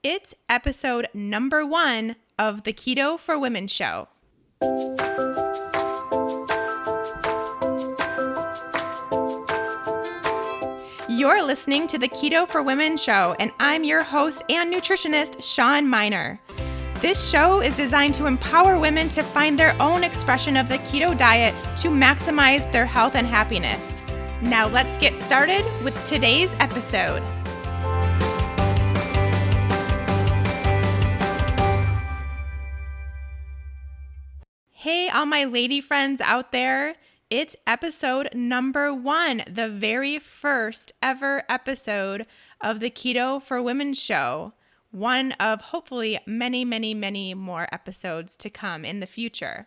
It's episode number 1 of the Keto For Women Show. You're listening to the Keto For Women Show, and I'm your host and nutritionist, shawnmynar. This show is designed to empower women to find their own expression of the keto diet to maximize their health and happiness. Now let's get started with today's episode. Hey, all my lady friends out there. It's episode number 1, the very first ever episode of the Keto For Women Show. One of hopefully many, many, many more episodes to come in the future.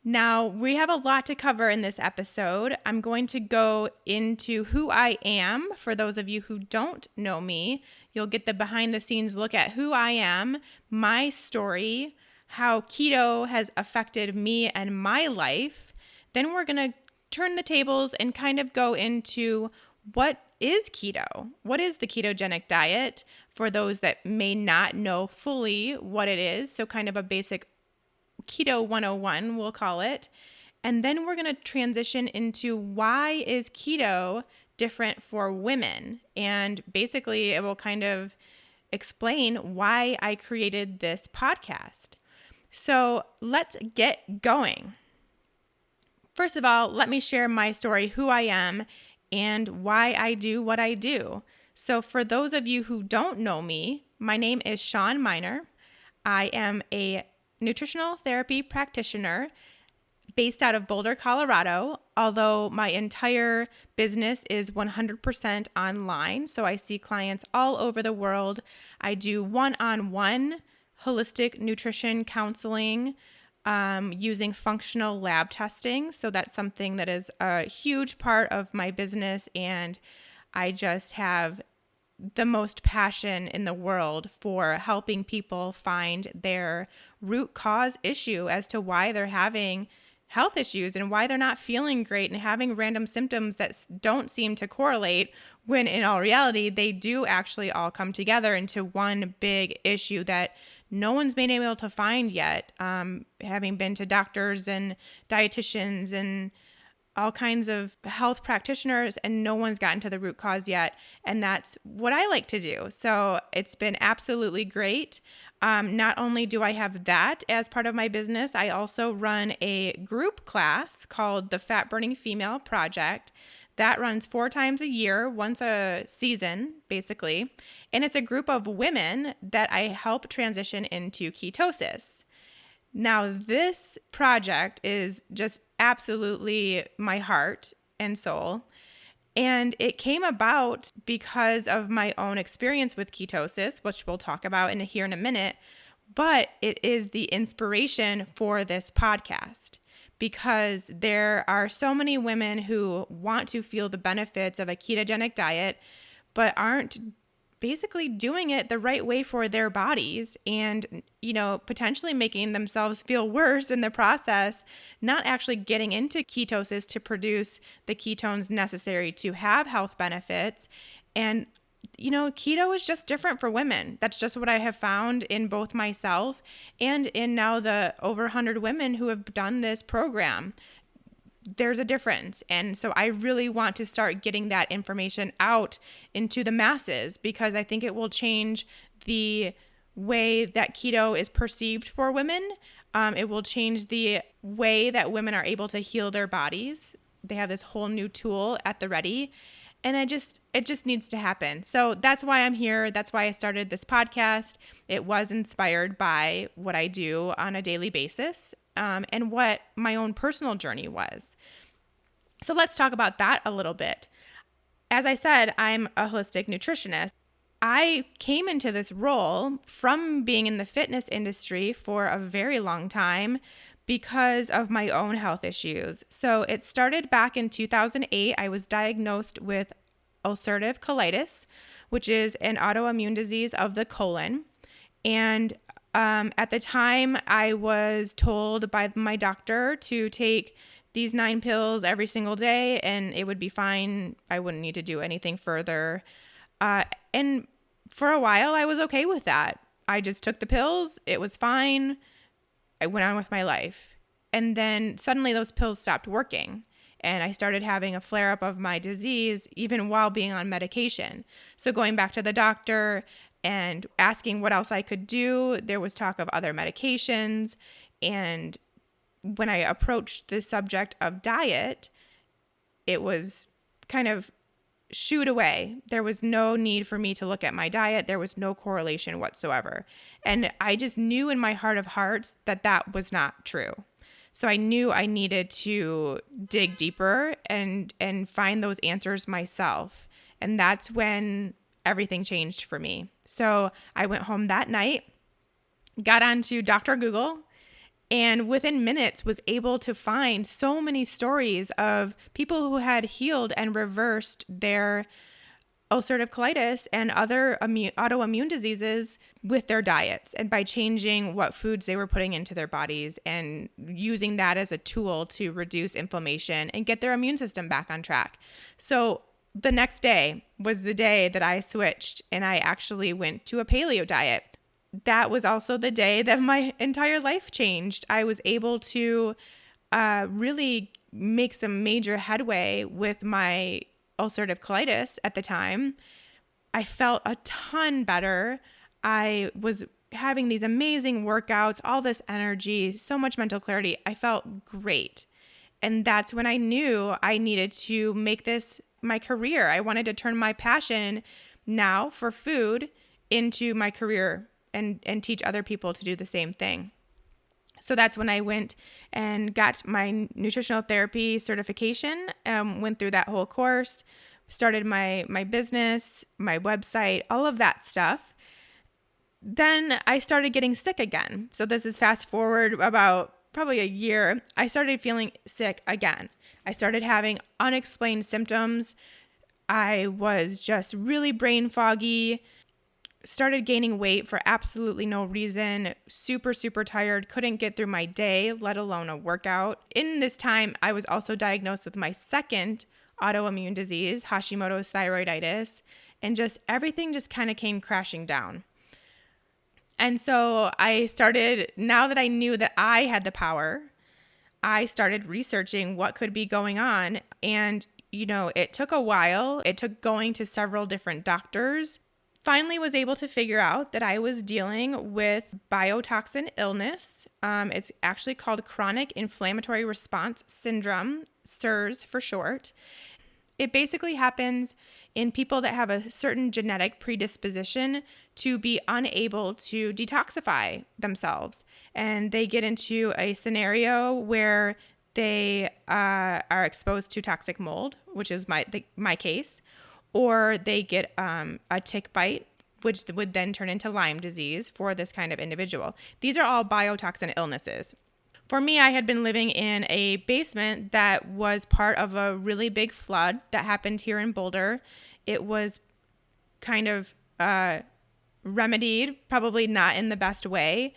Now, we have a lot to cover in this episode. I'm going to go into who I am. For those of you who don't know me, you'll get the behind the scenes look at who I am, my story, how keto has affected me and my life. Then we're going to turn the tables and kind of go into what is keto? What is the ketogenic diet for those that may not know fully what it is? So kind of a basic Keto 101, we'll call it. And then we're going to transition into why is keto different for women? And basically it will kind of explain why I created this podcast. So let's get going. First of all, let me share my story, who I am, and why I do what I do. So for those of you who don't know me, my name is shawnmynar. I am a nutritional therapy practitioner based out of Boulder, Colorado, although my entire business is 100% online. So I see clients all over the world. I do one-on-one holistic nutrition counseling using functional lab testing. So that's something that is a huge part of my business, and I just have the most passion in the world for helping people find their root cause issue as to why they're having health issues and why they're not feeling great and having random symptoms that don't seem to correlate, when in all reality, they do actually all come together into one big issue that no one's been able to find yet, having been to doctors and dietitians and all kinds of health practitioners, and no one's gotten to the root cause yet. And that's what I like to do. So it's been absolutely great. Not only do I have that as part of my business, I also run a group class called the Fat Burning Female Project. That runs 4 times a year, once a season, basically. And it's a group of women that I help transition into ketosis. Now, this project is just absolutely my heart and soul. And it came about because of my own experience with ketosis, which we'll talk about here in a minute. But it is the inspiration for this podcast, because there are so many women who want to feel the benefits of a ketogenic diet, but aren't basically doing it the right way for their bodies, and, potentially making themselves feel worse in the process, not actually getting into ketosis to produce the ketones necessary to have health benefits. And, keto is just different for women. That's just what I have found in both myself and in now the over 100 women who have done this program. There's a difference. And so I really want to start getting that information out into the masses, because I think it will change the way that keto is perceived for women. It will change the way that women are able to heal their bodies. They have this whole new tool at the ready. And it just needs to happen. So that's why I'm here. That's why I started this podcast. It was inspired by what I do on a daily basis, and what my own personal journey was. So let's talk about that a little bit. As I said, I'm a holistic nutritionist. I came into this role from being in the fitness industry for a very long time because of my own health issues. So it started back in 2008. I was diagnosed with ulcerative colitis, which is an autoimmune disease of the colon. And at the time, I was told by my doctor to take these 9 pills every single day and it would be fine. I wouldn't need to do anything further. And for a while, I was okay with that. I just took the pills. It was fine. I went on with my life. And then suddenly those pills stopped working. And I started having a flare up of my disease even while being on medication. So going back to the doctor and asking what else I could do, there was talk of other medications. And when I approached the subject of diet, it was kind of shooed away. There was no need for me to look at my diet. There was no correlation whatsoever. And I just knew in my heart of hearts that that was not true. So I knew I needed to dig deeper and find those answers myself. And that's when everything changed for me. So I went home that night, got onto Dr. Google, and within minutes was able to find so many stories of people who had healed and reversed their ulcerative colitis and other autoimmune diseases with their diets and by changing what foods they were putting into their bodies and using that as a tool to reduce inflammation and get their immune system back on track. So the next day was the day that I switched and I actually went to a paleo diet. That was also the day that my entire life changed. I was able to really make some major headway with my ulcerative colitis at the time. I felt a ton better. I was having these amazing workouts, all this energy, so much mental clarity. I felt great. And that's when I knew I needed to make this my career. I wanted to turn my passion now for food into my career and teach other people to do the same thing. So that's when I went and got my nutritional therapy certification, went through that whole course, started my business, my website, all of that stuff. Then I started getting sick again. So this is fast forward about probably a year. I started feeling sick again. I started having unexplained symptoms. I was just really brain foggy. Started gaining weight for absolutely no reason, super, super tired, couldn't get through my day, let alone a workout. In this time, I was also diagnosed with my second autoimmune disease, Hashimoto's thyroiditis, and just everything just kind of came crashing down. And so I started, now that I knew that I had the power, I started researching what could be going on. And, it took a while. It took going to several different doctors. Finally was able to figure out that I was dealing with biotoxin illness. It's actually called chronic inflammatory response syndrome, CIRS for short. It basically happens in people that have a certain genetic predisposition to be unable to detoxify themselves. And they get into a scenario where they are exposed to toxic mold, which is my case, or they get a tick bite, which would then turn into Lyme disease for this kind of individual. These are all biotoxin illnesses. For me, I had been living in a basement that was part of a really big flood that happened here in Boulder. It was kind of remedied, probably not in the best way.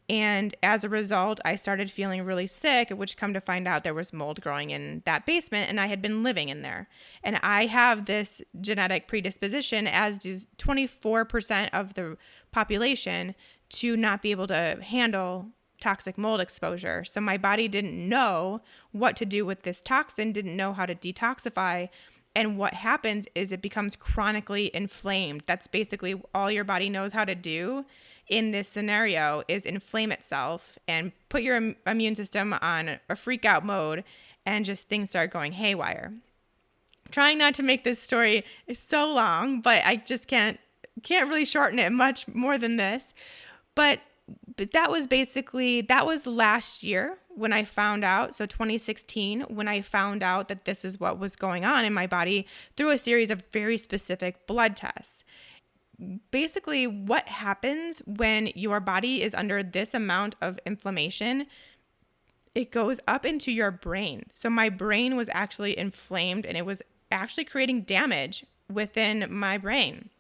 And as a result, I started feeling really sick, which come to find out there was mold growing in that basement and I had been living in there. And I have this genetic predisposition, as does 24% of the population, to not be able to handle toxic mold exposure. So my body didn't know what to do with this toxin, didn't know how to detoxify. And what happens is it becomes chronically inflamed. That's basically all your body knows how to do in this scenario is inflame itself and put your immune system on a freak out mode, and just things start going haywire. Trying not to make this story so long, but I just can't really shorten it much more than this. But that was last year when I found out. So 2016, when I found out that this is what was going on in my body through a series of very specific blood tests. Basically, what happens when your body is under this amount of inflammation, it goes up into your brain. So my brain was actually inflamed and it was actually creating damage within my brain.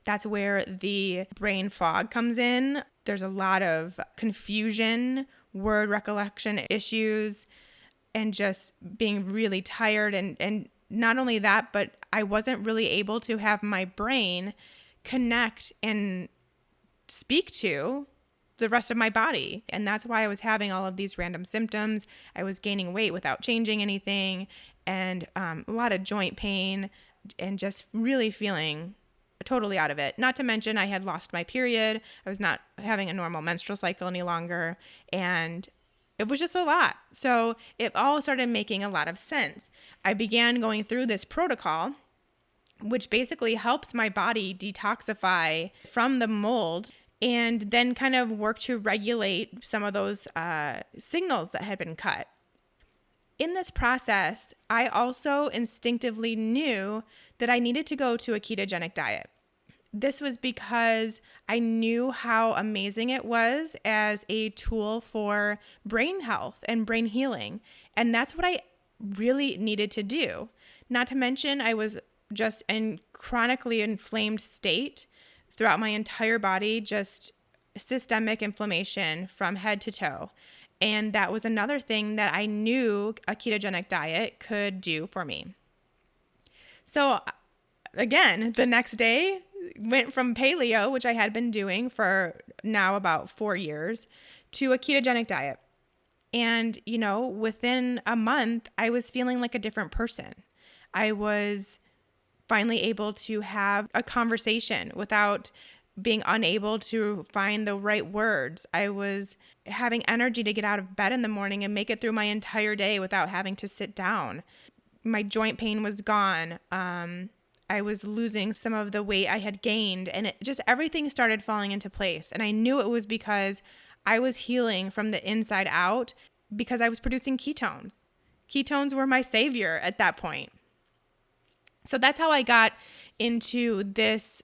That's where the brain fog comes in. There's a lot of confusion, word recollection issues, and just being really tired. And not only that, but I wasn't really able to have my brain connect and speak to the rest of my body. And that's why I was having all of these random symptoms. I was gaining weight without changing anything, and a lot of joint pain, and just really feeling totally out of it. Not to mention I had lost my period. I was not having a normal menstrual cycle any longer, and it was just a lot. So it all started making a lot of sense. I began going through this protocol, which basically helps my body detoxify from the mold and then kind of work to regulate some of those signals that had been cut. In this process, I also instinctively knew that I needed to go to a ketogenic diet. This was because I knew how amazing it was as a tool for brain health and brain healing. And that's what I really needed to do. Not to mention, I was just in chronically inflamed state throughout my entire body, just systemic inflammation from head to toe. And that was another thing that I knew a ketogenic diet could do for me. So again, the next day went from paleo, which I had been doing for now about 4 years, to a ketogenic diet. And, within a month, I was feeling like a different person. I was finally able to have a conversation without being unable to find the right words. I was having energy to get out of bed in the morning and make it through my entire day without having to sit down. My joint pain was gone. I was losing some of the weight I had gained, and everything started falling into place. And I knew it was because I was healing from the inside out because I was producing ketones. Ketones were my savior at that point. So that's how I got into this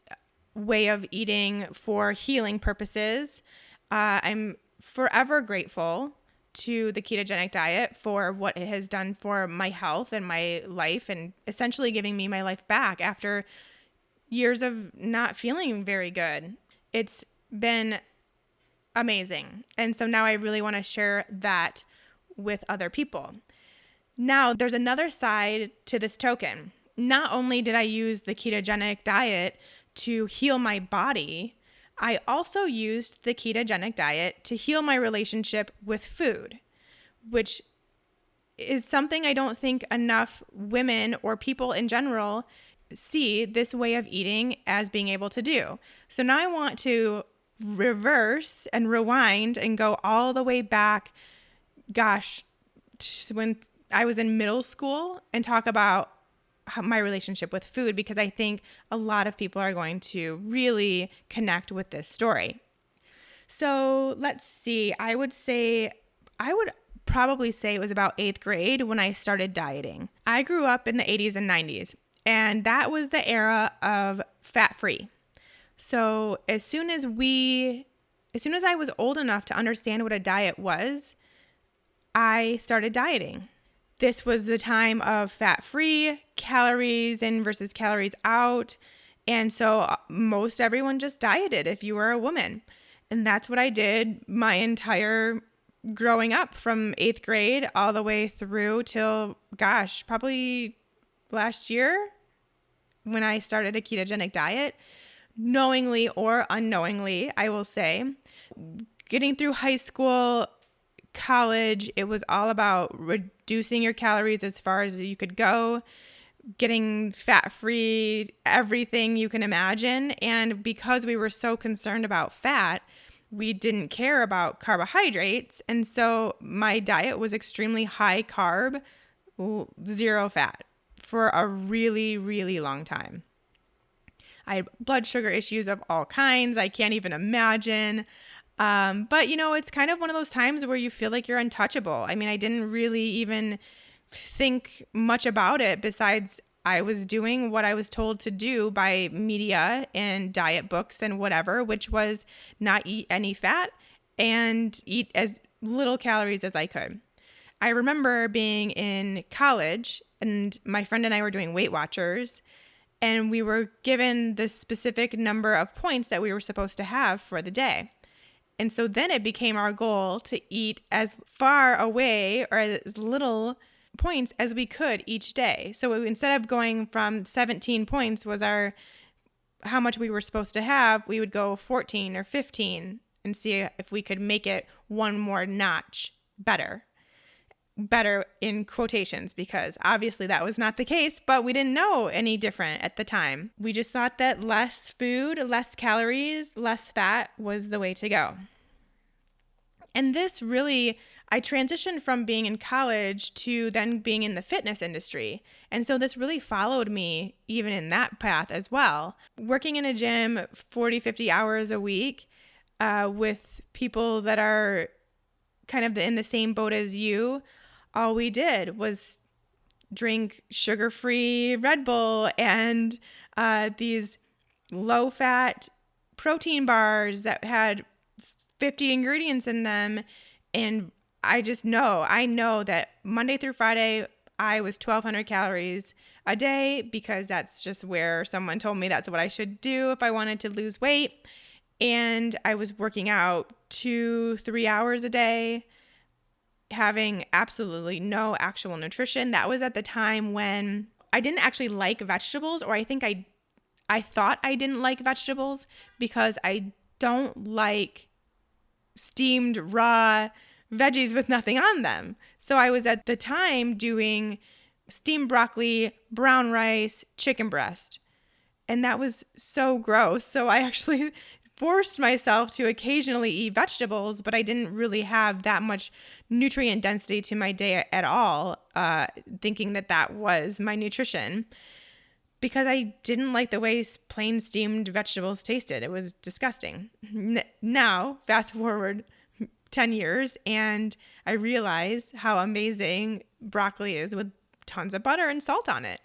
way of eating for healing purposes. I'm forever grateful to the ketogenic diet for what it has done for my health and my life, and essentially giving me my life back after years of not feeling very good. It's been amazing. And so now I really want to share that with other people. Now, there's another side to this token. Not only did I use the ketogenic diet to heal my body, I also used the ketogenic diet to heal my relationship with food, which is something I don't think enough women or people in general see this way of eating as being able to do. So now I want to reverse and rewind and go all the way back, when I was in middle school, and talk about my relationship with food, because I think a lot of people are going to really connect with this story. So let's see. I would probably say it was about 8th grade when I started dieting. I grew up in the 80s and 90s, and that was the era of fat-free. So as soon as I was old enough to understand what a diet was, I started dieting. This was the time of fat-free, calories in versus calories out. And so most everyone just dieted if you were a woman. And that's what I did my entire growing up, from 8th grade all the way through till, probably last year when I started a ketogenic diet, knowingly or unknowingly, I will say. Getting through high school, college, it was all about reducing your calories as far as you could go, getting fat-free, everything you can imagine. And because we were so concerned about fat, we didn't care about carbohydrates. And so my diet was extremely high carb, 0 fat for a really, really long time. I had blood sugar issues of all kinds. I can't even imagine. But it's kind of one of those times where you feel like you're untouchable. I mean, I didn't really even think much about it, besides I was doing what I was told to do by media and diet books and whatever, which was not eat any fat and eat as little calories as I could. I remember being in college, and my friend and I were doing Weight Watchers, and we were given the specific number of points that we were supposed to have for the day. And so then it became our goal to eat as far away or as little points as we could each day. So instead of going from 17 points was our how much we were supposed to have, we would go 14 or 15 and see if we could make it one more notch better. Better in quotations, because obviously that was not the case, but we didn't know any different at the time. We just thought that less food, less calories, less fat was the way to go. And this really, I transitioned from being in college to then being in the fitness industry. And so this really followed me even in that path as well. Working in a gym 40, 50 hours a week with people that are kind of in the same boat as you, all we did was drink sugar-free Red Bull and these low-fat protein bars that had 50 ingredients in them. And I know that Monday through Friday, I was 1,200 calories a day, because that's just where someone told me that's what I should do if I wanted to lose weight. And I was working out 2-3 hours a day, having absolutely no actual nutrition. That was at the time when I didn't actually like vegetables, or I think I thought I didn't like vegetables because I don't like steamed raw veggies with nothing on them. So I was at the time doing steamed broccoli, brown rice, chicken breast. And that was so gross. So I actually forced myself to occasionally eat vegetables, but I didn't really have that much nutrient density to my day at all, thinking that was my nutrition, because I didn't like the way plain steamed vegetables tasted. It was disgusting. Now, fast forward 10 years, and I realize how amazing broccoli is with tons of butter and salt on it.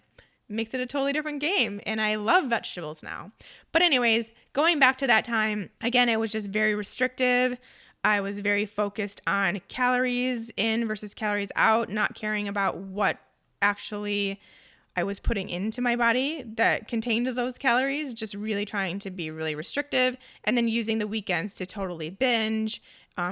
Makes it a totally different game, and I love vegetables now. But anyways, going back to that time, again, it was just very restrictive. I was very focused on calories in versus calories out, not caring about what actually I was putting into my body that contained those calories, just really trying to be really restrictive, and then using the weekends to totally binge,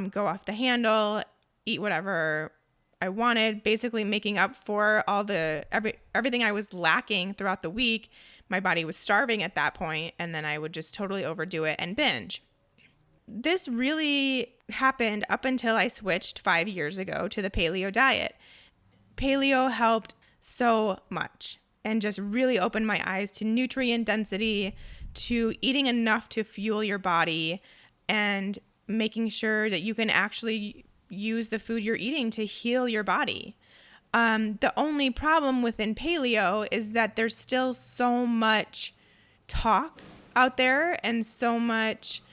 go off the handle, eat whatever I wanted, basically making up for all everything I was lacking throughout the week. My body was starving at that point, and then I would just totally overdo it and binge. This really happened up until I switched 5 years ago to the paleo diet. Paleo helped so much and just really opened my eyes to nutrient density, to eating enough to fuel your body, and making sure that you can actually use the food you're eating to heal your body. The only problem within paleo is that there's still so much talk out there and so much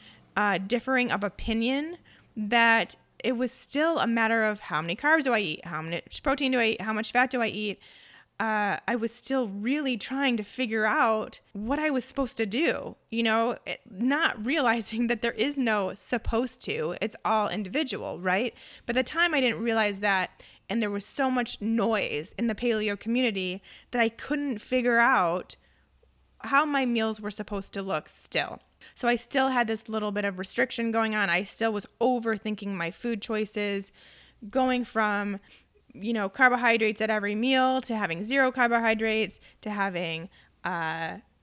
differing of opinion that it was still a matter of how many carbs do I eat, how much protein do I eat, how much fat do I eat. I was still really trying to figure out what I was supposed to do, not realizing that there is no supposed to, it's all individual, right? But at the time I didn't realize that, and there was so much noise in the paleo community that I couldn't figure out how my meals were supposed to look still. So I still had this little bit of restriction going on. I still was overthinking my food choices, going from carbohydrates at every meal to having 0 carbohydrates to having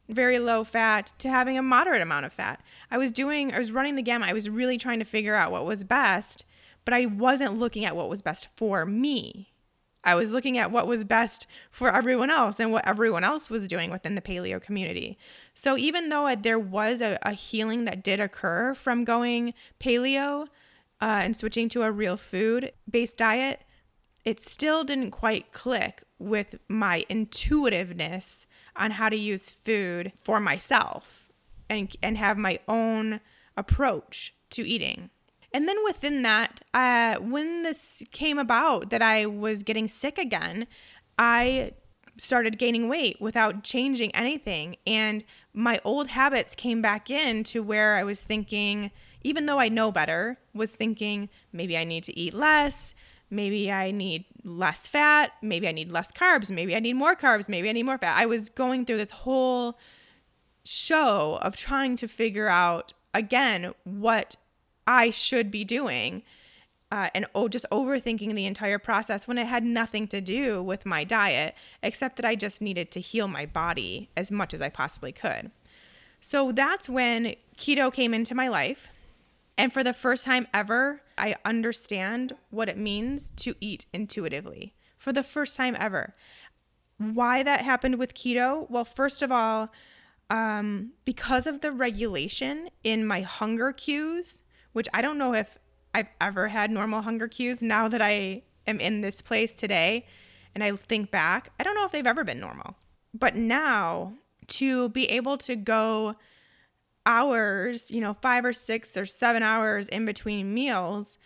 very low fat to having a moderate amount of fat. I was running the gamut. I was really trying to figure out what was best, but I wasn't looking at what was best for me. I was looking at what was best for everyone else and what everyone else was doing within the paleo community. So even though there was a healing that did occur from going paleo and switching to a real food-based diet, it still didn't quite click with my intuitiveness on how to use food for myself and have my own approach to eating. And then within that, when this came about that I was getting sick again, I started gaining weight without changing anything. And my old habits came back in to where I was thinking, even though I know better, was thinking maybe I need to eat less. Maybe I need less fat. Maybe I need less carbs. Maybe I need more carbs. Maybe I need more fat. I was going through this whole show of trying to figure out, again, what I should be doing and just overthinking the entire process when it had nothing to do with my diet, except that I just needed to heal my body as much as I possibly could. So that's when keto came into my life. And for the first time ever, I understand what it means to eat intuitively. For the first time ever. Why that happened with keto? Well, first of all, because of the regulation in my hunger cues, which I don't know if I've ever had normal hunger cues. Now that I am in this place today and I think back, I don't know if they've ever been normal. But now to be able to go hours, 5 or 6 or 7 hours in between meals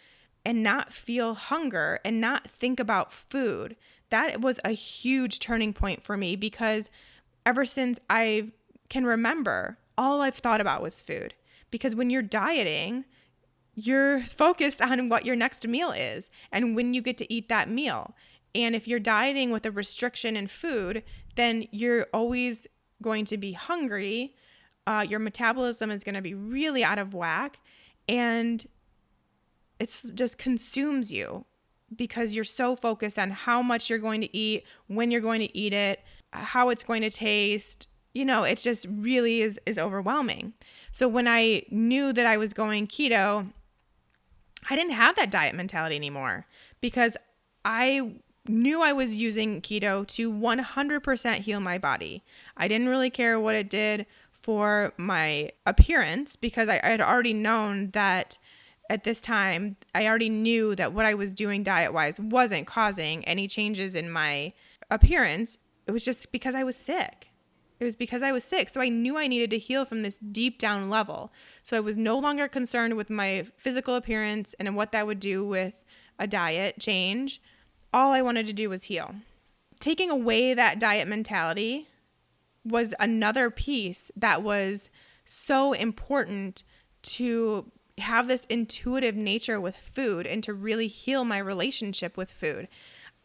and not feel hunger and not think about food, that was a huge turning point for me, because ever since I can remember, all I've thought about was food. Because when you're dieting, you're focused on what your next meal is and when you get to eat that meal. And if you're dieting with a restriction in food, then you're always going to be hungry. Your metabolism is going to be really out of whack, and it just consumes you because you're so focused on how much you're going to eat, when you're going to eat it, how it's going to taste. It just really is overwhelming. So when I knew that I was going keto, I didn't have that diet mentality anymore, because I knew I was using keto to 100% heal my body. I didn't really care what it did for my appearance, because I had already known that at this time, I already knew that what I was doing diet-wise wasn't causing any changes in my appearance. It was just because I was sick. So I knew I needed to heal from this deep down level. So I was no longer concerned with my physical appearance and what that would do with a diet change. All I wanted to do was heal. Taking away that diet mentality was another piece that was so important to have this intuitive nature with food and to really heal my relationship with food.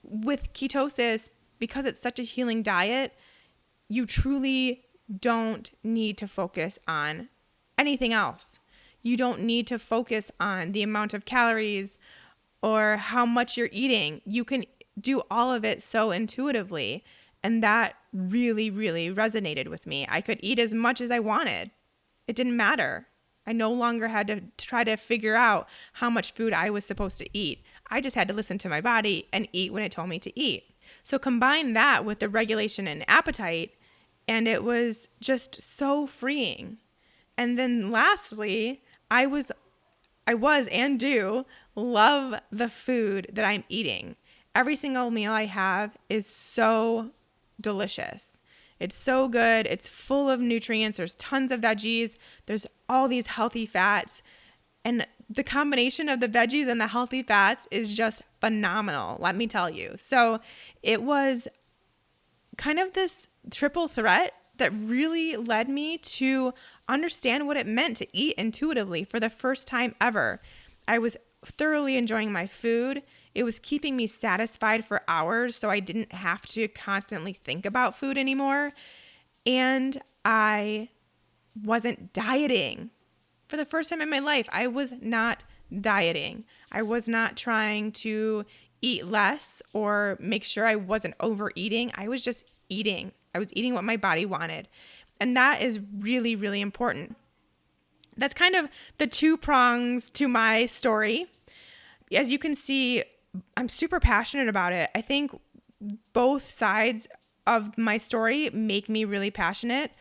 With ketosis, because it's such a healing diet, you truly don't need to focus on anything else. You don't need to focus on the amount of calories or how much you're eating. You can do all of it so intuitively. And that really, really resonated with me. I could eat as much as I wanted. It didn't matter. I no longer had to try to figure out how much food I was supposed to eat. I just had to listen to my body and eat when it told me to eat. So combine that with the regulation in appetite, and it was just so freeing. And then lastly, I was and do love the food that I'm eating. Every single meal I have is so delicious. It's so good. It's full of nutrients. There's tons of veggies. There's all these healthy fats. And the combination of the veggies and the healthy fats is just phenomenal, let me tell you. So it was kind of this triple threat that really led me to understand what it meant to eat intuitively for the first time ever. I was thoroughly enjoying my food. It was keeping me satisfied for hours, so I didn't have to constantly think about food anymore. And I wasn't dieting. For the first time in my life, I was not dieting. I was not trying to eat less or make sure I wasn't overeating. I was just eating. I was eating what my body wanted. And that is really, really important. That's kind of the two prongs to my story. As you can see, I'm super passionate about it. I think both sides of my story make me really passionate.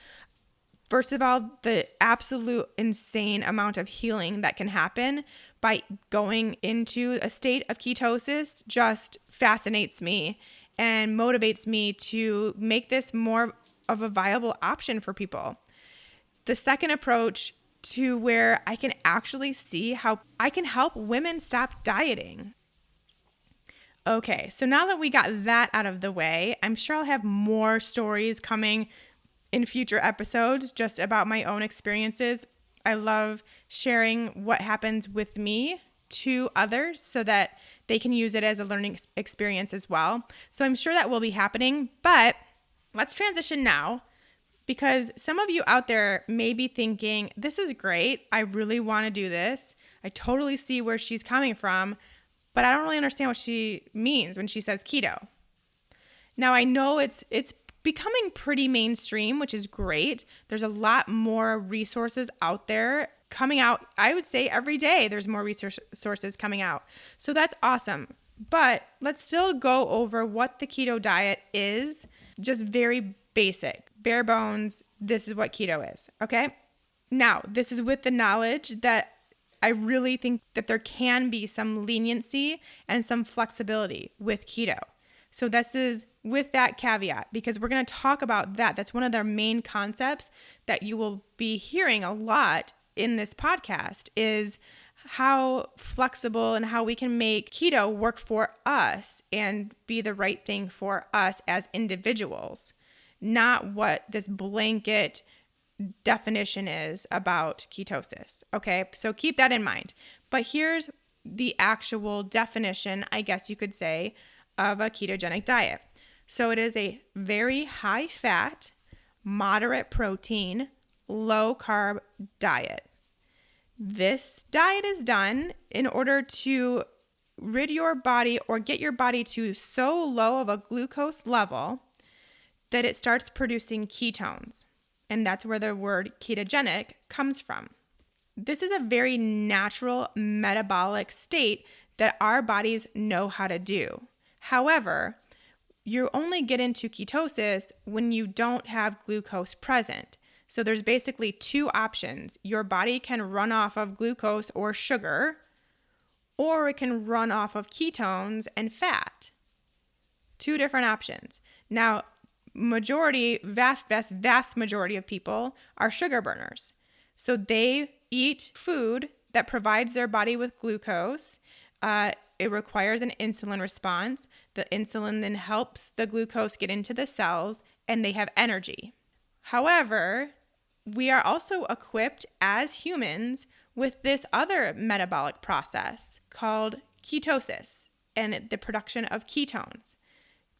First of all, the absolute insane amount of healing that can happen by going into a state of ketosis just fascinates me and motivates me to make this more of a viable option for people. The second approach to where I can actually see how I can help women stop dieting. Okay, so now that we got that out of the way, I'm sure I'll have more stories coming in future episodes just about my own experiences. I love sharing what happens with me to others so that they can use it as a learning experience as well. So I'm sure that will be happening, but let's transition now, because some of you out there may be thinking, this is great. I really want to do this. I totally see where she's coming from, but I don't really understand what she means when she says keto. Now, I know it's becoming pretty mainstream, which is great. There's a lot more resources out there coming out. I would say every day there's more resources coming out. So that's awesome. But let's still go over what the keto diet is, just very basic, bare bones. This is what keto is, okay? Now, this is with the knowledge that I really think that there can be some leniency and some flexibility with keto. So this is with that caveat, because we're going to talk about that. That's one of their main concepts that you will be hearing a lot in this podcast, is how flexible and how we can make keto work for us and be the right thing for us as individuals, not what this blanket definition is about ketosis. Okay, so keep that in mind. But here's the actual definition, I guess you could say, of a ketogenic diet. So it is a very high fat, moderate protein, low carb diet. This diet is done in order to rid your body or get your body to so low of a glucose level that it starts producing ketones. And that's where the word ketogenic comes from. This is a very natural metabolic state that our bodies know how to do. However, you only get into ketosis when you don't have glucose present. So there's basically two options. Your body can run off of glucose or sugar, or it can run off of ketones and fat. Two different options. Now, vast majority of people are sugar burners. So they eat food that provides their body with glucose. It requires an insulin response. The insulin then helps the glucose get into the cells and they have energy. However, we are also equipped as humans with this other metabolic process called ketosis and the production of ketones.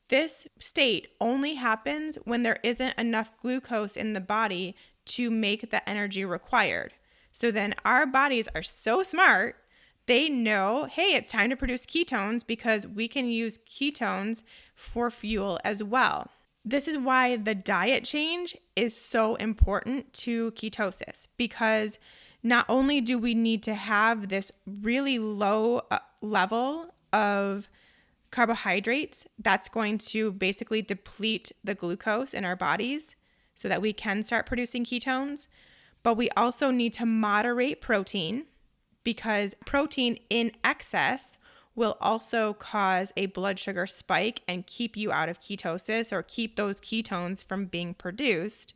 This state only happens when there isn't enough glucose in the body to make the energy required. So then our bodies are so smart, they know, hey, it's time to produce ketones because we can use ketones for fuel as well. This is why the diet change is so important to ketosis, because not only do we need to have this really low level of carbohydrates that's going to basically deplete the glucose in our bodies so that we can start producing ketones, but we also need to moderate protein, because protein in excess will also cause a blood sugar spike and keep you out of ketosis or keep those ketones from being produced.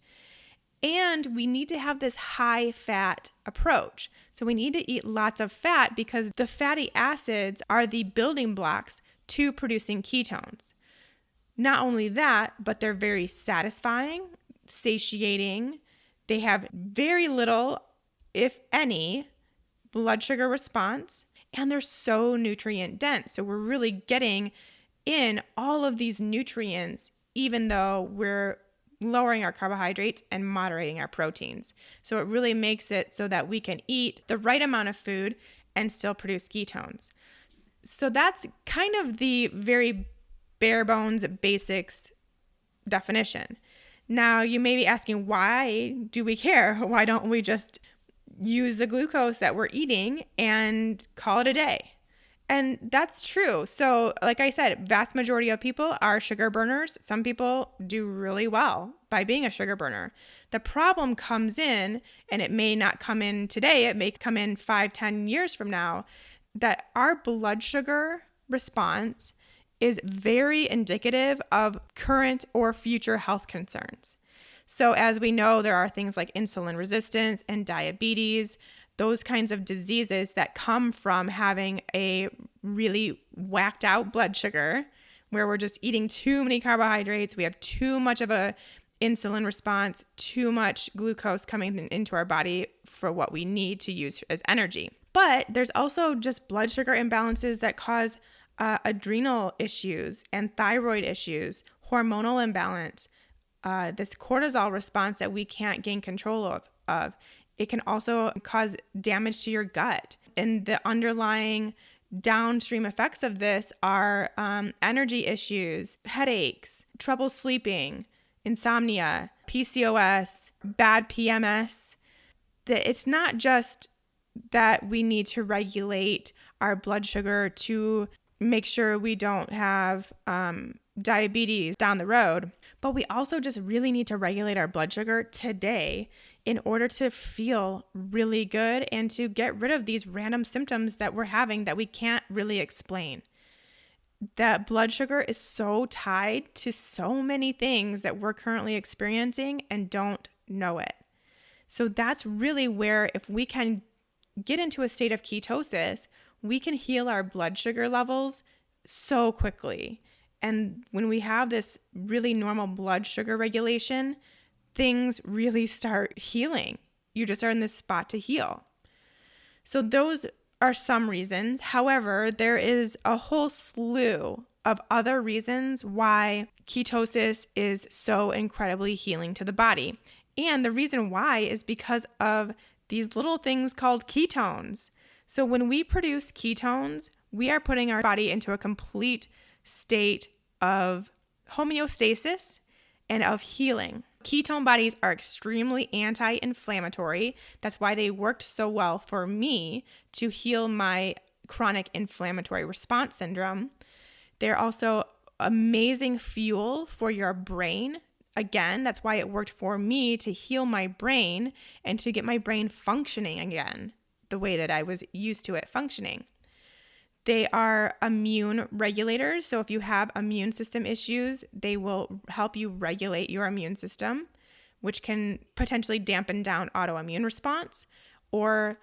And we need to have this high fat approach. So we need to eat lots of fat because the fatty acids are the building blocks to producing ketones. Not only that, but they're very satisfying, satiating. They have very little, if any, blood sugar response, and they're so nutrient dense. So we're really getting in all of these nutrients, even though we're lowering our carbohydrates and moderating our proteins. So it really makes it so that we can eat the right amount of food and still produce ketones. So that's kind of the very bare bones basics definition. Now you may be asking, why do we care? Why don't we just use the glucose that we're eating and call it a day? And that's true. So like I said, vast majority of people are sugar burners. Some people do really well by being a sugar burner. The problem comes in, and it may not come in today, it may come in 5-10 years from now, that our blood sugar response is very indicative of current or future health concerns. So as we know, there are things like insulin resistance and diabetes, those kinds of diseases that come from having a really whacked out blood sugar, where we're just eating too many carbohydrates, we have too much of a insulin response, too much glucose coming into our body for what we need to use as energy. But there's also just blood sugar imbalances that cause adrenal issues and thyroid issues, hormonal imbalance, this cortisol response that we can't gain control of. It can also cause damage to your gut. And the underlying downstream effects of this are energy issues, headaches, trouble sleeping, insomnia, PCOS, bad PMS. That it's not just that we need to regulate our blood sugar to make sure we don't have diabetes down the road, but we also just really need to regulate our blood sugar today in order to feel really good and to get rid of these random symptoms that we're having that we can't really explain. That blood sugar is so tied to so many things that we're currently experiencing and don't know it. So that's really where, if we can get into a state of ketosis, we can heal our blood sugar levels so quickly. And when we have this really normal blood sugar regulation, things really start healing. You just are in this spot to heal. So those are some reasons. However, there is a whole slew of other reasons why ketosis is so incredibly healing to the body. And the reason why is because of these little things called ketones. So when we produce ketones, we are putting our body into a complete state of homeostasis and of healing. Ketone bodies are extremely anti-inflammatory. That's why they worked so well for me to heal my chronic inflammatory response syndrome. They're also amazing fuel for your brain. Again, that's why it worked for me to heal my brain and to get my brain functioning again the way that I was used to it functioning. They are immune regulators. So if you have immune system issues, they will help you regulate your immune system, which can potentially dampen down autoimmune response or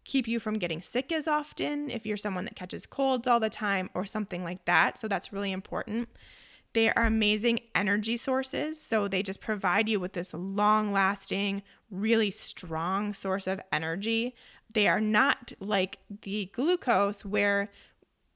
keep you from getting sick as often if you're someone that catches colds all the time or something like that. So that's really important. They are amazing energy sources. So they just provide you with this long-lasting, really strong source of energy. They are not like the glucose where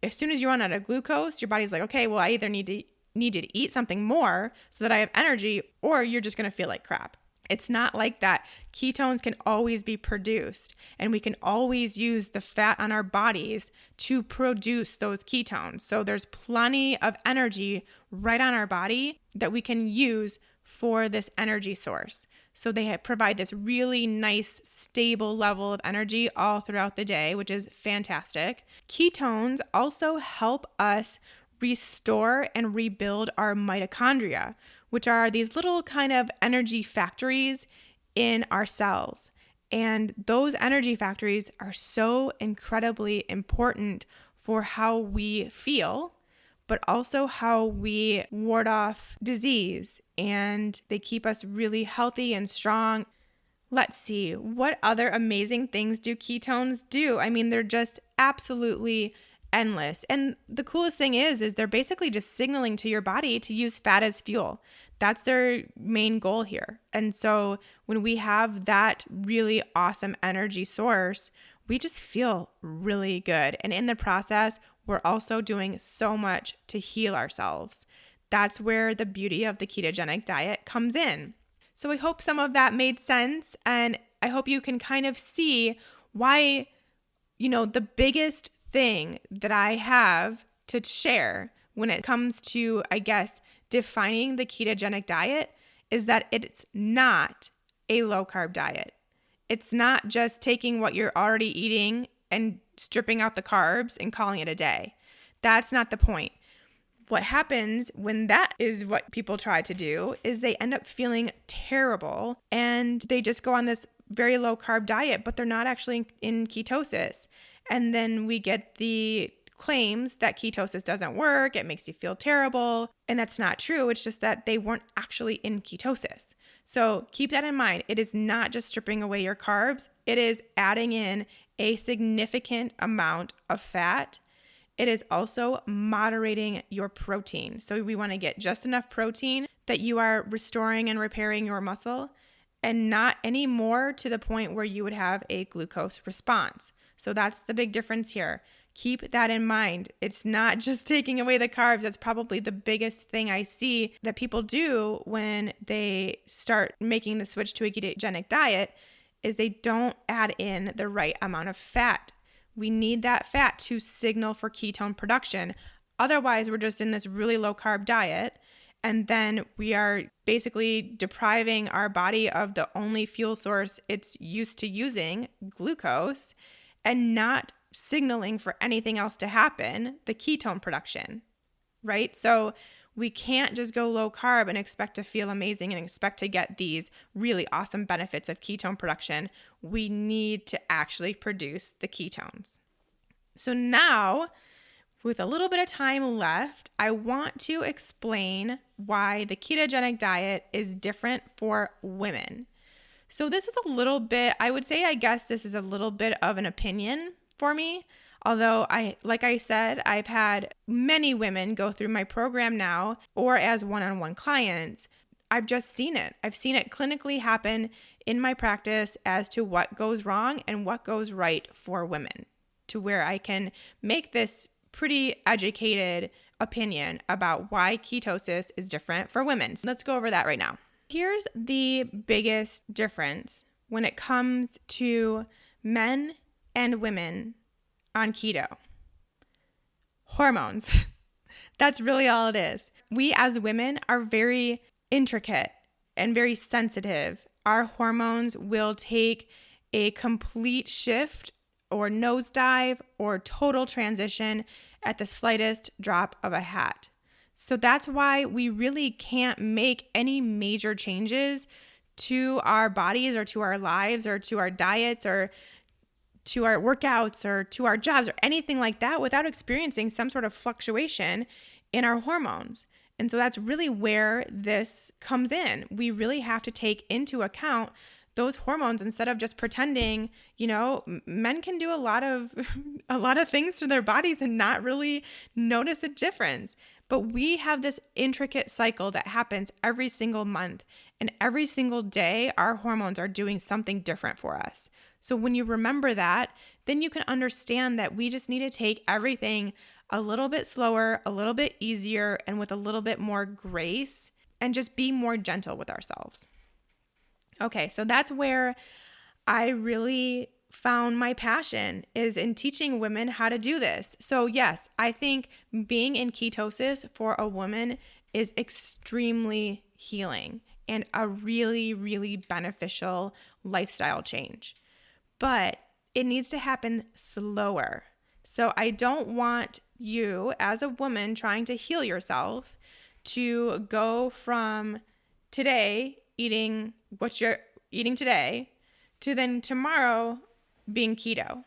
as soon as you run out of glucose, your body's like, okay, well, I either need to eat something more so that I have energy, or you're just going to feel like crap. It's not like that. Ketones can always be produced, and we can always use the fat on our bodies to produce those ketones. So there's plenty of energy right on our body that we can use for this energy source. So they provide this really nice, stable level of energy all throughout the day, which is fantastic. Ketones also help us restore and rebuild our mitochondria, which are these little kind of energy factories in our cells. And those energy factories are so incredibly important for how we feel, but also how we ward off disease, and they keep us really healthy and strong. Let's see, what other amazing things do ketones do? I mean, they're just absolutely endless. And the coolest thing is they're basically just signaling to your body to use fat as fuel. That's their main goal here. And so when we have that really awesome energy source, we just feel really good. And in the process, we're also doing so much to heal ourselves. That's where the beauty of the ketogenic diet comes in. So I hope some of that made sense. And I hope you can kind of see why, the biggest thing that I have to share when it comes to, defining the ketogenic diet is that it's not a low carb diet. It's not just taking what you're already eating and stripping out the carbs and calling it a day. That's not the point. What happens when that is what people try to do is they end up feeling terrible and they just go on this very low carb diet, but they're not actually in ketosis. And then we get the claims that ketosis doesn't work, it makes you feel terrible, and that's not true. It's just that they weren't actually in ketosis. So keep that in mind. It is not just stripping away your carbs, it is adding in a significant amount of fat. It is also moderating your protein. So we want to get just enough protein that you are restoring and repairing your muscle, and not any more to the point where you would have a glucose response. So that's the big difference here. Keep that in mind. It's not just taking away the carbs. That's probably the biggest thing I see that people do when they start making the switch to a ketogenic diet is they don't add in the right amount of fat. We need that fat to signal for ketone production. Otherwise, we're just in this really low carb diet And then we are basically depriving our body of the only fuel source it's used to using, glucose, and not signaling for anything else to happen, the ketone production, right? So we can't just go low carb and expect to feel amazing and expect to get these really awesome benefits of ketone production. We need to actually produce the ketones. So now, with a little bit of time left, I want to explain why the ketogenic diet is different for women. So this is a little bit, I would say, I guess this is a little bit of an opinion for me. Although like I said, I've had many women go through my program now or as one-on-one clients. I've just seen it. I've seen it clinically happen in my practice as to what goes wrong and what goes right for women, to where I can make this pretty educated opinion about why ketosis is different for women. So let's go over that right now. Here's the biggest difference when it comes to men and women on keto. Hormones. That's really all it is. We as women are very intricate and very sensitive. Our hormones will take a complete shift or nosedive or total transition at the slightest drop of a hat. So that's why we really can't make any major changes to our bodies or to our lives or to our diets or to our workouts or to our jobs or anything like that without experiencing some sort of fluctuation in our hormones. And so that's really where this comes in. We really have to take into account those hormones instead of just pretending, men can do a lot of things to their bodies and not really notice a difference. But we have this intricate cycle that happens every single month, and every single day our hormones are doing something different for us. So when you remember that, then you can understand that we just need to take everything a little bit slower, a little bit easier, and with a little bit more grace, and just be more gentle with ourselves. Okay, so that's where I really found my passion, is in teaching women how to do this. So yes, I think being in ketosis for a woman is extremely healing and a really, really beneficial lifestyle change. But it needs to happen slower. So I don't want you as a woman trying to heal yourself to go from today eating what you're eating today to then tomorrow being keto.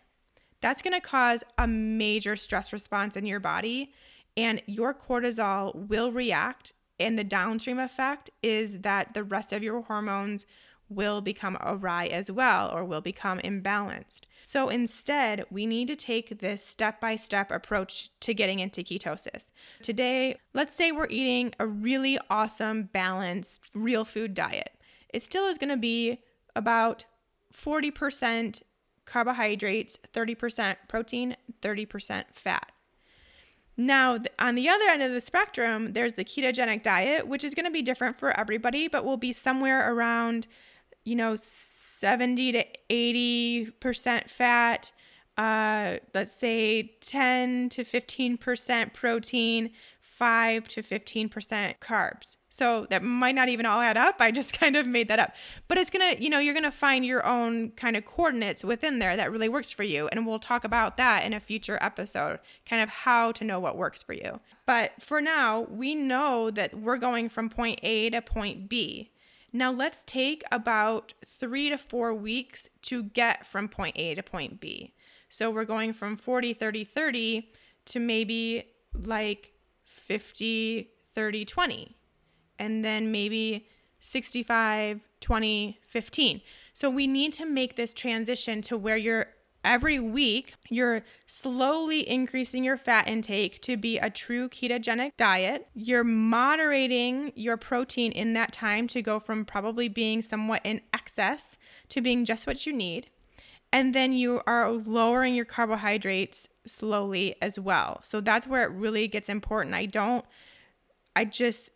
That's going to cause a major stress response in your body, and your cortisol will react. And the downstream effect is that the rest of your hormones will become awry as well, or will become imbalanced. So instead, we need to take this step-by-step approach to getting into ketosis. Today, let's say we're eating a really awesome, balanced, real food diet. It still is going to be about 40% carbohydrates, 30% protein, 30% fat. Now, on the other end of the spectrum, there's the ketogenic diet, which is going to be different for everybody, but will be somewhere around 70 to 80% fat, let's say 10 to 15% protein, 5 to 15% carbs. So that might not even all add up. I just kind of made that up. But it's going to, you're going to find your own kind of coordinates within there that really works for you. And we'll talk about that in a future episode, kind of how to know what works for you. But for now, we know that we're going from point A to point B. Now let's take about 3 to 4 weeks to get from point A to point B. So we're going from 40, 30, 30 to maybe like 50, 30, 20. And then maybe 65, 20, 15. So we need to make this transition to where every week, you're slowly increasing your fat intake to be a true ketogenic diet. You're moderating your protein in that time to go from probably being somewhat in excess to being just what you need. And then you are lowering your carbohydrates slowly as well. So that's where it really gets important.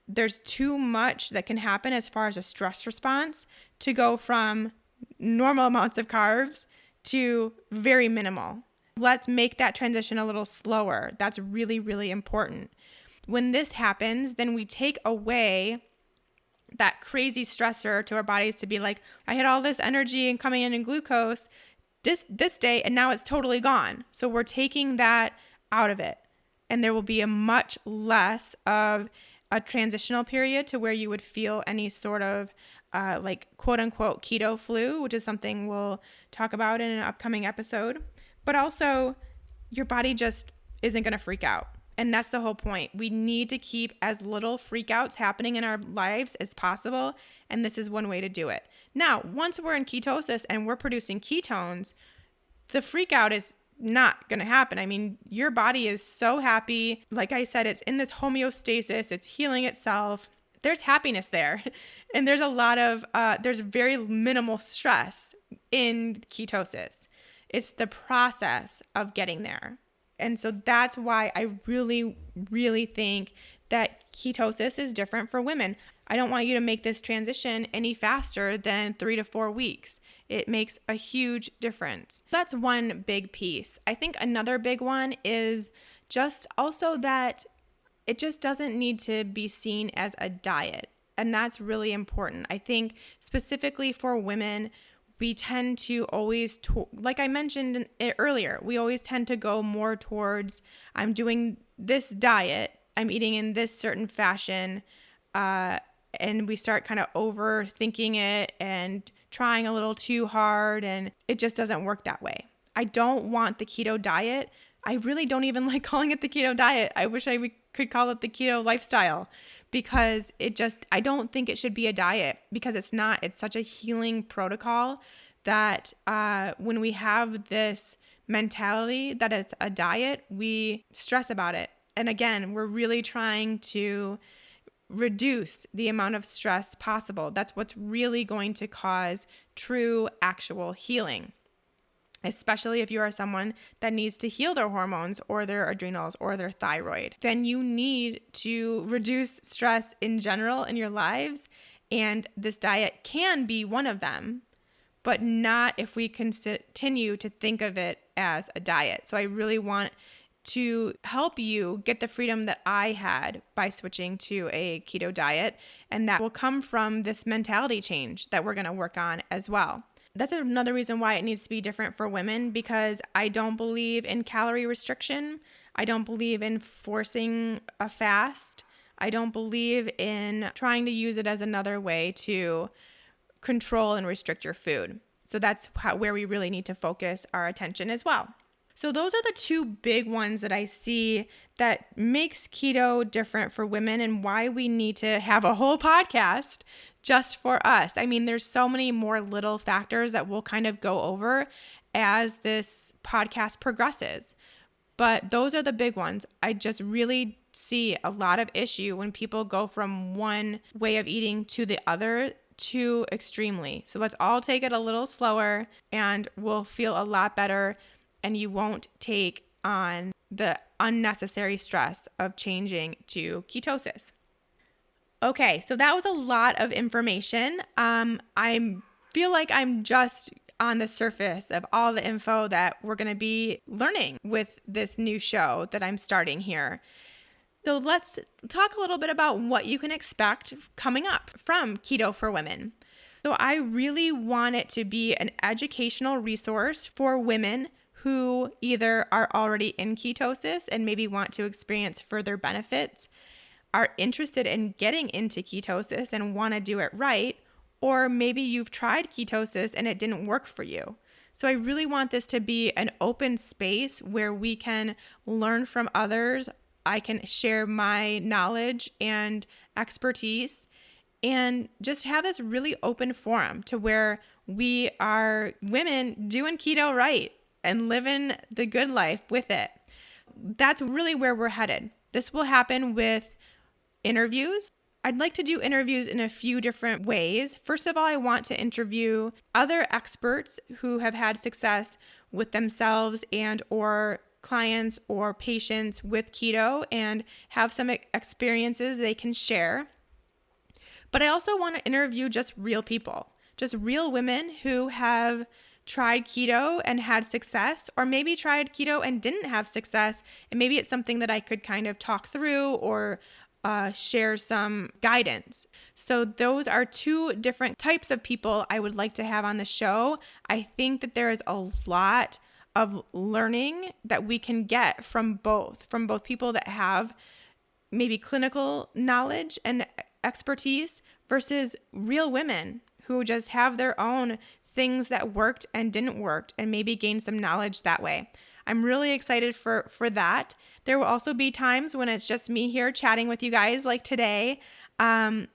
There's too much that can happen as far as a stress response to go from normal amounts of carbs to very minimal. Let's make that transition a little slower. That's really, really important. when this happens, then we take away that crazy stressor to our bodies to be like, I had all this energy and coming in glucose this day, and now it's totally gone. So we're taking that out of it. And there will be a much less of a transitional period to where you would feel any sort of like quote unquote keto flu, which is something we'll talk about in an upcoming episode. But also your body just isn't going to freak out. And that's the whole point. We need to keep as little freakouts happening in our lives as possible. And this is one way to do it. Now, once we're in ketosis and we're producing ketones, the freak out is not going to happen. I mean, your body is so happy. Like I said, it's in this homeostasis. It's healing itself. There's happiness there. And there's a lot of, there's very minimal stress in ketosis. It's the process of getting there. And so that's why I really, really think that ketosis is different for women. I don't want you to make this transition any faster than 3 to 4 weeks. It makes a huge difference. That's one big piece. I think another big one is just also that it just doesn't need to be seen as a diet. And that's really important. I think specifically for women, we tend to always, like I mentioned earlier, we always tend to go more towards, I'm doing this diet, I'm eating in this certain fashion, and we start kind of overthinking it and trying a little too hard, and it just doesn't work that way. I don't want the keto diet. I really don't even like calling it the keto diet. I wish I could call it the keto lifestyle, because I don't think it should be a diet, because it's not. It's such a healing protocol that when we have this mentality that it's a diet, we stress about it. And again, we're really trying to reduce the amount of stress possible. That's what's really going to cause true, actual healing. Especially if you are someone that needs to heal their hormones or their adrenals or their thyroid, then you need to reduce stress in general in your lives. And this diet can be one of them, but not if we continue to think of it as a diet. So I really want to help you get the freedom that I had by switching to a keto diet. And that will come from this mentality change that we're going to work on as well. That's another reason why it needs to be different for women, because I don't believe in calorie restriction. I don't believe in forcing a fast. I don't believe in trying to use it as another way to control and restrict your food. So that's where we really need to focus our attention as well. So those are the two big ones that I see that makes keto different for women, and why we need to have a whole podcast just for us. I mean, there's so many more little factors that we'll kind of go over as this podcast progresses. But those are the big ones. I just really see a lot of issue when people go from one way of eating to the other too extremely. So let's all take it a little slower, and we'll feel a lot better, and you won't take on the unnecessary stress of changing to ketosis. Okay, so that was a lot of information. I feel like I'm just on the surface of all the info that we're going to be learning with this new show that I'm starting here. So let's talk a little bit about what you can expect coming up from Keto for Women. So I really want it to be an educational resource for women who either are already in ketosis and maybe want to experience further benefits, are interested in getting into ketosis and want to do it right, or maybe you've tried ketosis and it didn't work for you. So I really want this to be an open space where we can learn from others. I can share my knowledge and expertise and just have this really open forum to where we are women doing keto right and living the good life with it. That's really where we're headed. This will happen with interviews. I'd like to do interviews in a few different ways. First of all, I want to interview other experts who have had success with themselves and or clients or patients with keto and have some experiences they can share. But I also want to interview just real people, just real women who have tried keto and had success, or maybe tried keto and didn't have success. And maybe it's something that I could kind of talk through or share some guidance. So those are two different types of people I would like to have on the show. I think that there is a lot of learning that we can get from both people that have maybe clinical knowledge and expertise versus real women who just have their own things that worked and didn't work and maybe gain some knowledge that way. I'm really excited for that. There will also be times when it's just me here chatting with you guys like today, and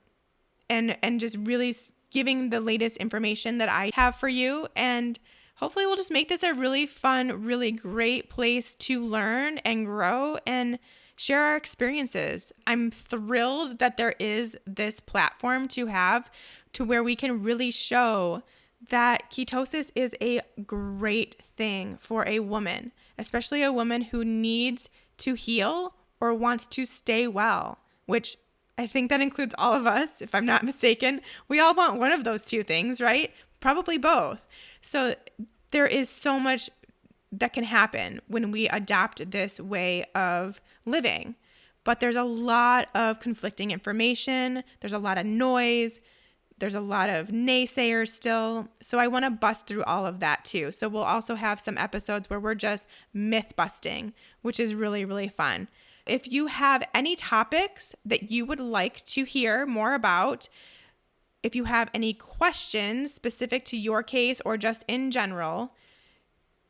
just really giving the latest information that I have for you. And hopefully we'll just make this a really fun, really great place to learn and grow and share our experiences. I'm thrilled that there is this platform to have to where we can really show that ketosis is a great thing for a woman, especially a woman who needs to heal or wants to stay well, which I think that includes all of us, if I'm not mistaken. We all want one of those two things, right? Probably both. So there is so much that can happen when we adopt this way of living. But there's a lot of conflicting information. There's a lot of noise. There's a lot of naysayers still. So I want to bust through all of that too. So we'll also have some episodes where we're just myth busting, which is really, really fun. If you have any topics that you would like to hear more about, if you have any questions specific to your case or just in general,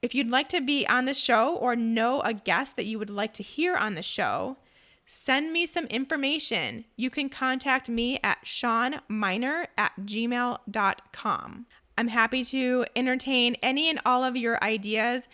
if you'd like to be on the show or know a guest that you would like to hear on the show, send me some information. You can contact me at shawnmynar@gmail.com. I'm happy to entertain any and all of your ideas.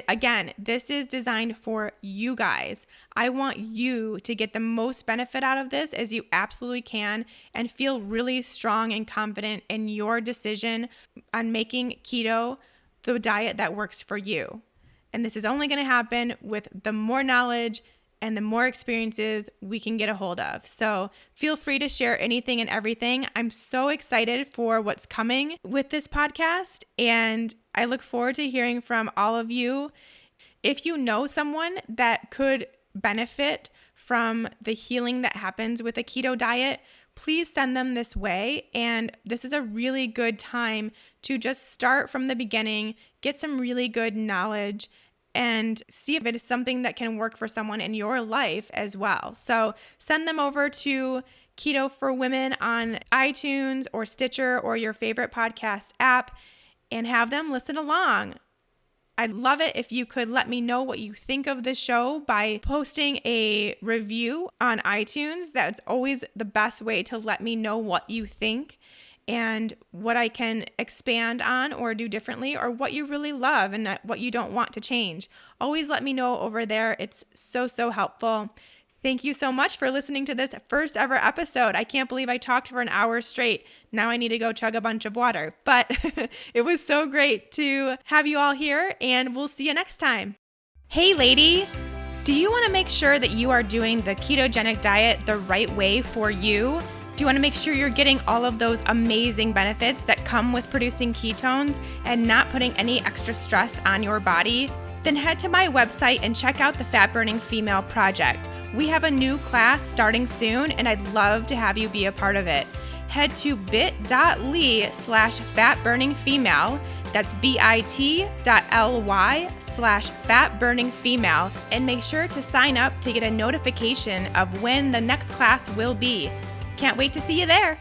Again, this is designed for you guys. I want you to get the most benefit out of this as you absolutely can and feel really strong and confident in your decision on making keto the diet that works for you. And this is only going to happen with the more knowledge and the more experiences we can get a hold of. So feel free to share anything and everything. I'm so excited for what's coming with this podcast, and I look forward to hearing from all of you. If you know someone that could benefit from the healing that happens with a keto diet, please send them this way. And this is a really good time to just start from the beginning, get some really good knowledge, and see if it is something that can work for someone in your life as well. So send them over to Keto for Women on iTunes or Stitcher or your favorite podcast app and have them listen along. I'd love it if you could let me know what you think of the show by posting a review on iTunes. That's always the best way to let me know what you think and what I can expand on or do differently, or what you really love and what you don't want to change. Always let me know over there. It's so helpful. Thank you so much for listening to this first ever episode. I can't believe I talked for an hour straight. Now I need to go chug a bunch of water. But it was so great to have you all here, and we'll see you next time. Hey lady, do you want to make sure that you are doing the ketogenic diet the right way for you? Do you want to make sure you're getting all of those amazing benefits that come with producing ketones and not putting any extra stress on your body? Then head to my website and check out the Fat Burning Female Project. We have a new class starting soon, and I'd love to have you be a part of it. Head to bit.ly/fatburningfemale. That's bit.ly/fatburningfemale, and make sure to sign up to get a notification of when the next class will be. Can't wait to see you there.